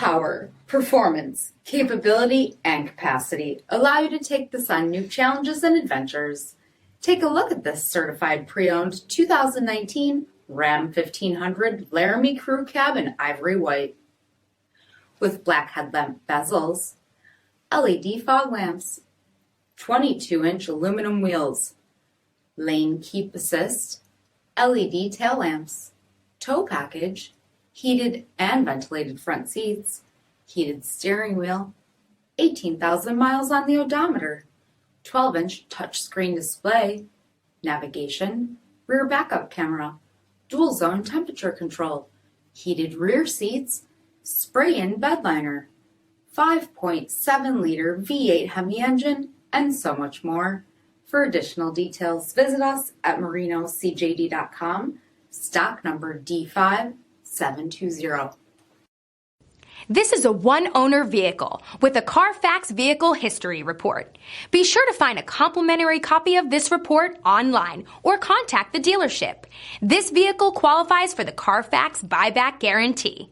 Power, performance, capability, and capacity allow you to take this on new challenges and adventures. Take a look at this certified pre-owned 2019 Ram 1500 Laramie Crew Cab in ivory white. With black headlamp bezels, LED fog lamps, 22-inch aluminum wheels, lane keep assist, LED tail lamps, tow package, heated and ventilated front seats, heated steering wheel, 18,000 miles on the odometer, 12-inch touchscreen display, navigation, rear backup camera, dual zone temperature control, heated rear seats, spray-in bed liner, 5.7-liter V8 HEMI engine, and so much more. For additional details, visit us at marinocjd.com, stock number D5720. This is a one-owner vehicle with a Carfax Vehicle History Report. Be sure to find a complimentary copy of this report online or contact the dealership. This vehicle qualifies for the Carfax Buyback Guarantee.